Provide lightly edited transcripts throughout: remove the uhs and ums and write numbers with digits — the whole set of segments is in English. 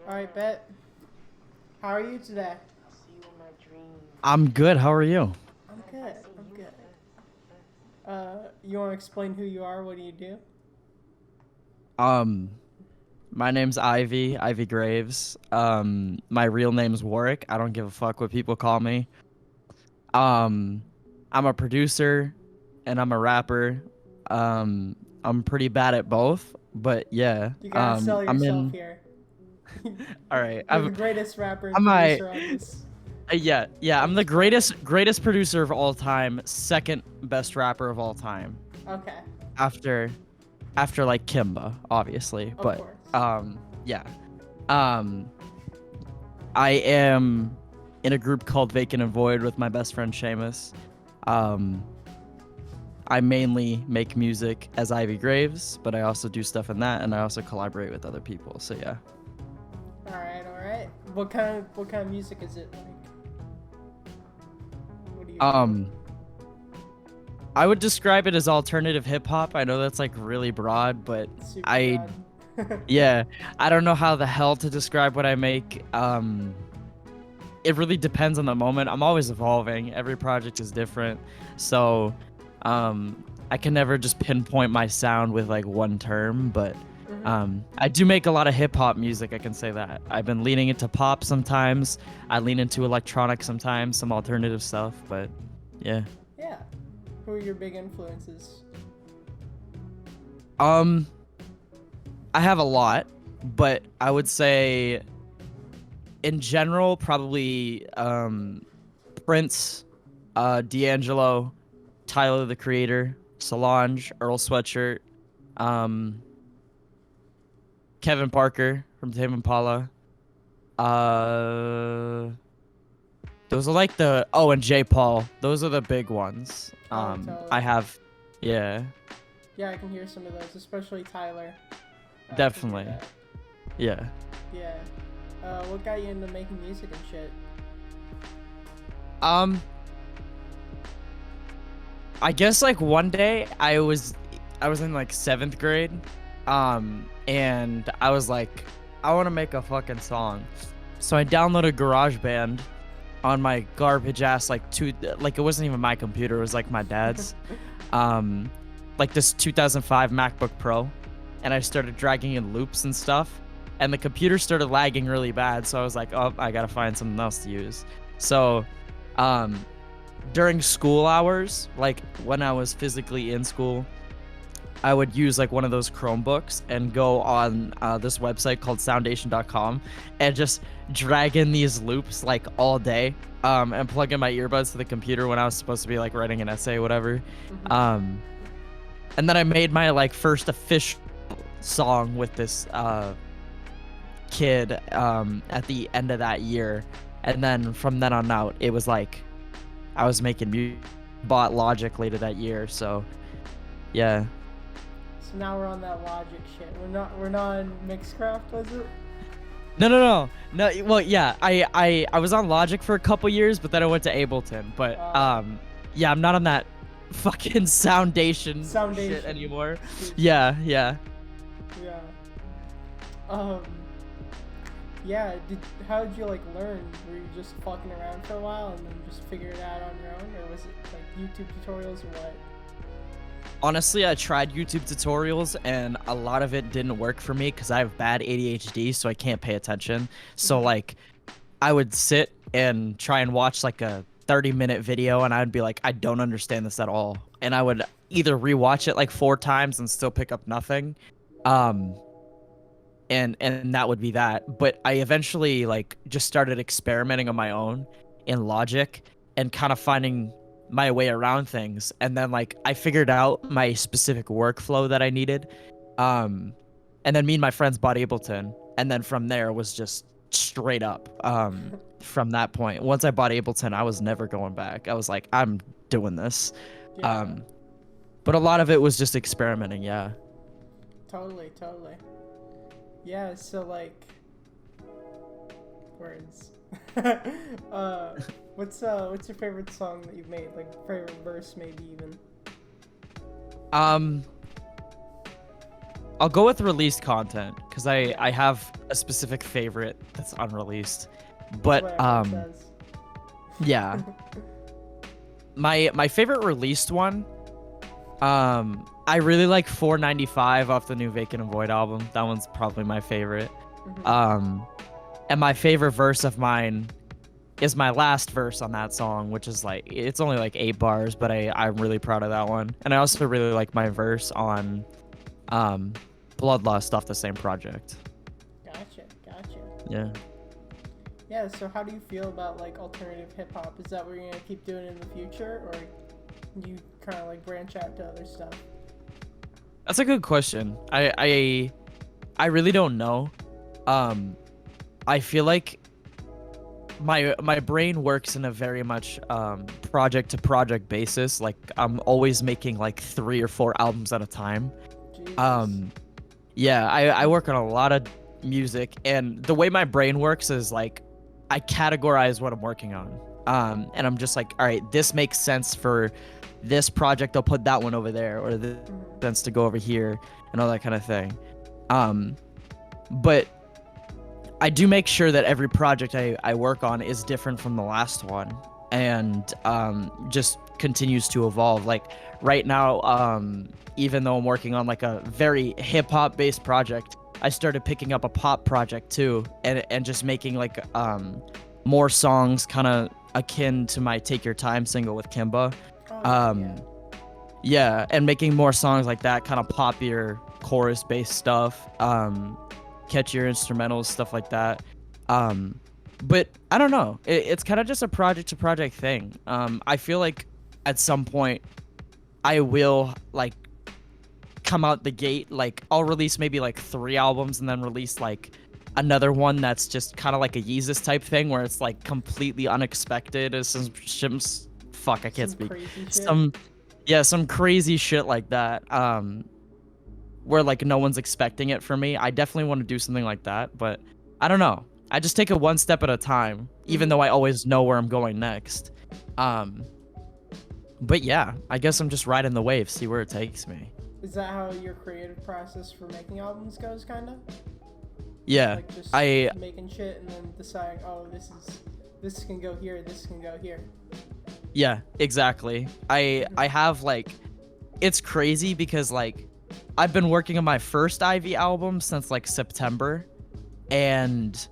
Alright, bet. How are you today? I'm good. How are you? I'm good. I'm good. You want to explain who you are? What do you do? Um, my name's Ivy Graves. My real name's Warwick. I don't give a fuck what people call me. Um, I'm a producer and I'm a rapper. Um, I'm pretty bad at both, but yeah. You gotta sell I'm yourself in. here. All right. You're the greatest rapper and I'm I. producer on this Yeah. on I'm the this planet. greatest producer of all time. Second best rapper of all time. Okay, After after like Kimba, obviously. of But course. yeah. Um. I am in a group called Vacant and Void with my best friend Seamus. Um, I mainly make music as Ivy Graves, but I also do stuff in that, and I also collaborate with other people. So yeah. All right. What kind of music is it like? What do you do? Um, I would describe it as alternative hip hop. I know that's like really broad, but Super I broad. yeah, I don't know how the hell to describe what I make. It really depends on the moment. I'm always evolving. Every project is different. So, I can never just pinpoint my sound with like one term, but Mhm. I do make a lot of hip hop music. I can say that. I've been leaning into pop sometimes. I lean into electronic sometimes, some alternative stuff, but yeah. Yeah. Who are your big influences? Um, I have a lot, but I would say in general, probably Prince, D'Angelo, Tyler the Creator, Solange, Earl Sweatshirt, um, Kevin Parker from Tame Impala. Uh, those are like the and J. Paul. Those are the big ones. Oh, totally. I have, yeah, Yeah, I can hear some of those, especially Tyler. I can hear definitely, that. yeah. Yeah. What got you into making music and shit? Um, I guess like one day I was in like seventh grade, and I was like, I want to make a fucking song, so I downloaded GarageBand on my garbage ass like it wasn't even my computer, it was like my dad's, um, like this 2005 MacBook Pro, and I started dragging in loops and stuff, and the computer started lagging really bad, so I was like, oh, I gotta find something else to use, so, um during school hours, like when I was physically in school, I would use like one of those Chromebooks and go on this website called Soundation.com and just drag in these loops like all day, and plug in my earbuds to the computer when I was supposed to be like writing an essay or whatever. Mhm. Um, and then I made my like first official song with this kid at the end of that year. And then from then on out, it was like I was making music, bought Logic later that year. So yeah. So now we're on that Logic shit. We're not on Mixcraft, was it? No. Well, yeah, I was on Logic for a couple years, but then I went to Ableton. But Uh, yeah, I'm not on that fucking Soundation shit Foundation. anymore. Jeez. Yeah. Yeah. Um. Yeah. How did you like learn? Were you just fucking around for a while and then just figure it out on your own, or was it like YouTube tutorials or what? Honestly, I tried YouTube tutorials and a lot of it didn't work for me because I have bad ADHD, so I can't pay attention. So Mhm. like I would sit and try and watch like a 30-minute video and I'd be like, I don't understand this at all. And I would either rewatch it like four times and still pick up nothing. Um and that would be that. But I eventually like just started experimenting on my own in Logic and kind of finding my way around things. And then like I figured out my specific workflow that I needed. Um and then me and my friends bought Ableton. And then from there was just straight up. From that point. Once I bought Ableton, I was never going back. I was like, I'm doing this. Yeah. Um but a lot of it was just experimenting, yeah. Totally. Totally. Yeah. So like words. uh, what's your favorite song that you've made? Like favorite verse, maybe even. Um I'll go with released content because I have a specific favorite that's unreleased. That's But what everyone says. yeah, my favorite released one, I really like 495 off the new Vacant and Void album. That one's probably my favorite. Mhm. And my favorite verse of mine is my last verse on that song, which is like it's only like 8 bars, but I'm really proud of that one. And I also really like my verse on Bloodlust off the same project. Gotcha, gotcha. Yeah. Yeah, so how do you feel about like alternative hip hop? Is that what you're gonna keep doing in the future, or you kind of like branch out to other stuff? That's a good question. I really don't know. I feel like my brain works in a very much project to project basis. Like I'm always making like 3 or 4 albums at a time. Jesus. Yeah, I work on a lot of music, and the way my brain works is like I categorize what I'm working on. And I'm just like, all right, this makes sense for this project. I'll put that one over there, or this Mhm. sense to go over here, and all that kind of thing. But I do make sure that every project I work on is different from the last one, and just continues to evolve. Like right now, even though I'm working on like a very hip hop based project, I started picking up a pop project too, and just making like more songs kind of akin to my Take Your Time single with Kimba. Oh, Um, yeah, and making more songs like that, kind of poppier chorus based stuff, catchier instrumentals, stuff like that. But I don't know. It's kind of just a project to project thing. I feel like at some point I will like come out the gate, like I'll release maybe like 3 albums and then release like another one that's just kind of like a Yeezus type thing where it's like completely unexpected. It's fuck, I can't some speak. crazy shit. Some crazy shit like that. Where like no one's expecting it from me. I definitely want to do something like that, but I don't know. I just take it one step at a time, even though I always know where I'm going next. But yeah, I guess I'm just riding the wave, see where it takes me. Is that how your creative process for making albums goes, kind of? Yeah, Like just I making shit and then deciding, oh, this can go here, this can go here. yeah, exactly. I have like, it's crazy because like I've been working on my first Ivy album since like September, and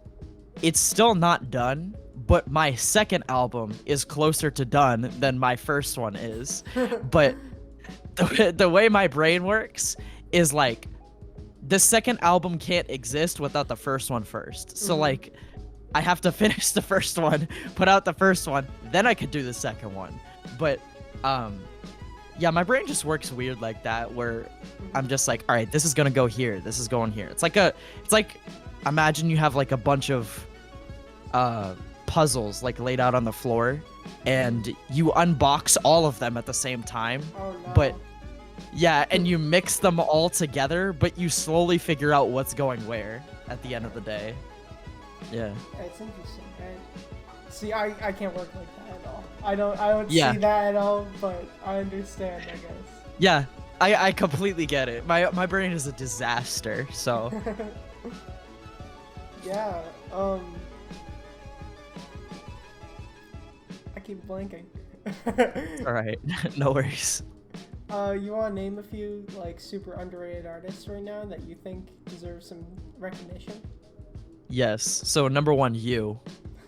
it's still not done, but my second album is closer to done than my first one is. But the way my brain works is like the second album can't exist without the first one first. So Mhm. like I have to finish the first one, put out the first one, then I could do the second one. But yeah, my brain just works weird like that where I'm just like, all right, this is going to go here. This is going here. It's like imagine you have like a bunch of puzzles like laid out on the floor and you unbox all of them at the same time. Oh no. But yeah, and you mix them all together, but you slowly figure out what's going where at the end of the day. Yeah. It's interesting, right? See, I can't work like that at all. I don't Yeah. see that at all, but I understand, I Yeah, I completely get it. My brain is a disaster, so guess. Yeah, I keep blanking. all right. No worries. You want to name a few like super underrated artists right now that you think deserve some recognition? Yes. So number 1, you.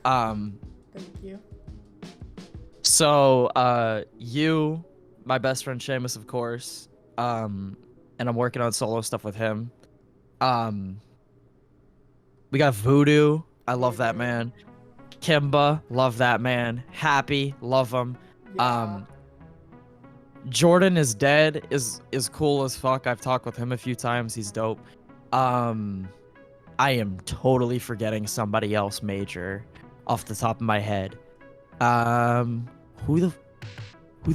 Thank you. So you, my best friend Seamus, of course. And I'm working on solo stuff with him. We got Voodoo. I love that man. Kimba, love that man. Happy, love him. Yeah. Jordan is dead is cool as fuck. I've talked with him a few times. He's dope. I am totally forgetting somebody else major off the top of my head. Who the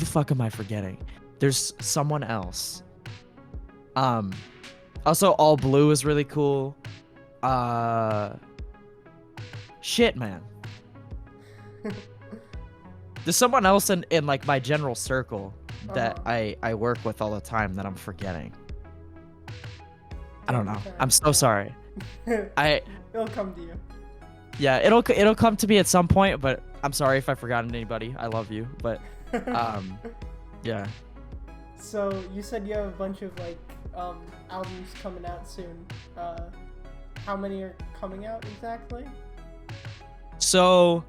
fuck am I forgetting? There's someone else. Also All Blue is really cool. Shit, man. There's someone else in like my general circle that I work with all the time that I'm forgetting. I don't know. Okay, I'm so sorry. I It'll come to you. Yeah, it'll come to me at some point, but I'm sorry if I've forgotten anybody. I love you, but yeah. So you said you have a bunch of like albums coming out soon. How many are coming out exactly? So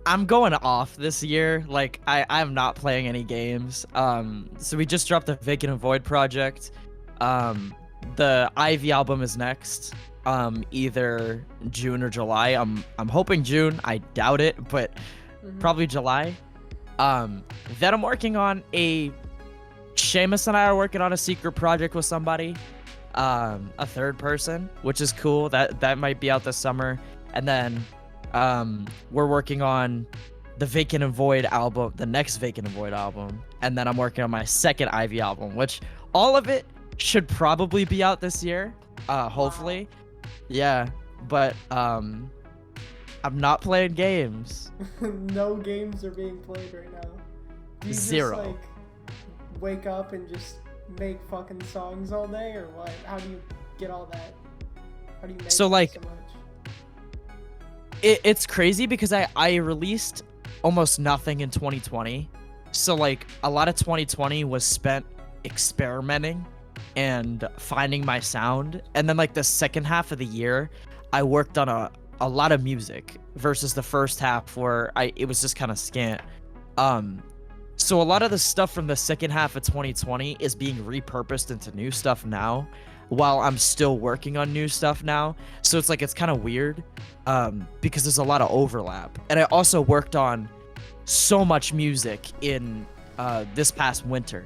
I'm going off this year. Like I'm not playing any games. So we just dropped the Vacant and Void project. The Ivy album is next. Either June or July. I'm hoping June. I doubt it, but probably July. Then I'm working on Seamus and I are working on a secret project with somebody. A third person, which is cool. That might be out this summer. And then we're working on the Vacant and Void album, the next Vacant and Void album. And then I'm working on my second Ivy album, which all of it should probably be out this year. Hopefully. Wow. Yeah. But I'm not playing games. No games are being played right now. Do you Zero. Just, like, wake up and just make fucking songs all day, or what? How do you get all that? How do you make so like so much? It's crazy because I released almost nothing in 2020. So like a lot of 2020 was spent experimenting and finding my sound. And then like the second half of the year, I worked on a lot of music versus the first half where it was just kind of scant. So a lot of the stuff from the second half of 2020 is being repurposed into new stuff now, while I'm still working on new stuff now. So it's like, it's kind of weird, because there's a lot of overlap. And I also worked on so much music in this past winter,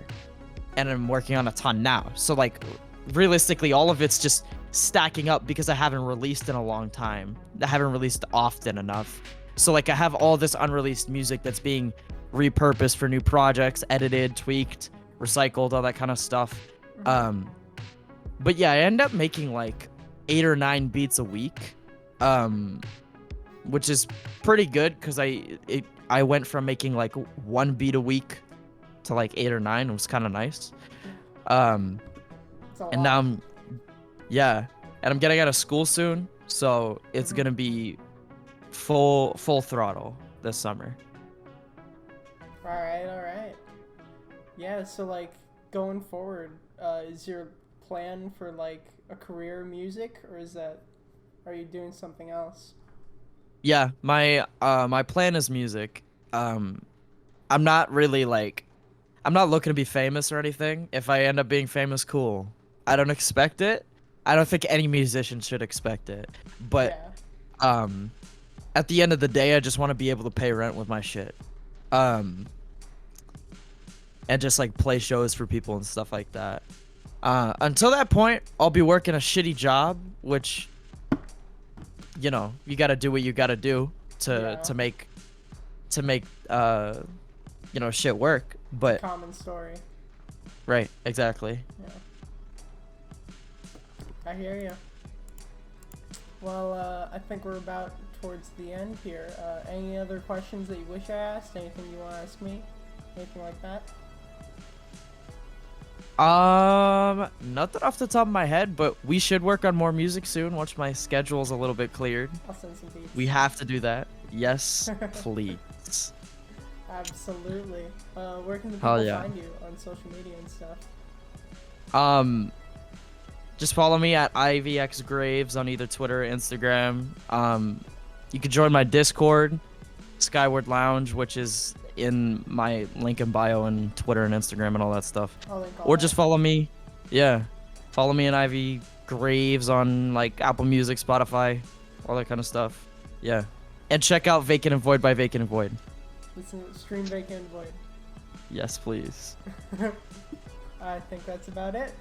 and I'm working on a ton now. So like realistically, all of it's just stacking up because I haven't released in a long time. I haven't released often enough. So like I have all this unreleased music that's being repurposed for new projects, edited, tweaked, recycled, all that kind of stuff. But yeah, I end up making like 8 or 9 beats a week, which is pretty good because I went from making like 1 beat a week to like 8 or 9. It was kind of nice. And now and I'm getting out of school soon, so it's gonna be full throttle this summer. All right. Yeah, so like going forward, is your plan for like a career in music, or are you doing something else? Yeah, my plan is music. I'm not really like, I'm not looking to be famous or anything. If I end up being famous, cool. I don't expect it. I don't think any musician should expect it. But at the end of the day, I just want to be able to pay rent with my shit. And just like play shows for people and stuff like that. Until that point, I'll be working a shitty job, which, you know, you gotta do what you gotta do to make you know, shit work. But common story. Right, exactly. Yeah. I hear you. Well, I think we're about towards the end here. Any other questions that you wish I asked? Anything you want to ask me? Anything like that? Nothing off the top of my head, but we should work on more music soon once my schedule's a little bit cleared. I'll send some beats. We have to do that. Yes, please. Absolutely. Where can the people find you on social media and stuff? Just follow me at IvyXGraves on either Twitter or Instagram. You can join my Discord, Skyward Lounge, which is in my link in bio and Twitter and Instagram and all that stuff. Or just follow me. Yeah. Follow me at Ivy Graves on like Apple Music, Spotify, all that kind of stuff. Yeah. And check out Vacant and Void by Vacant and Void. Listen, stream Vacant and Void. Yes, please. I think that's about it.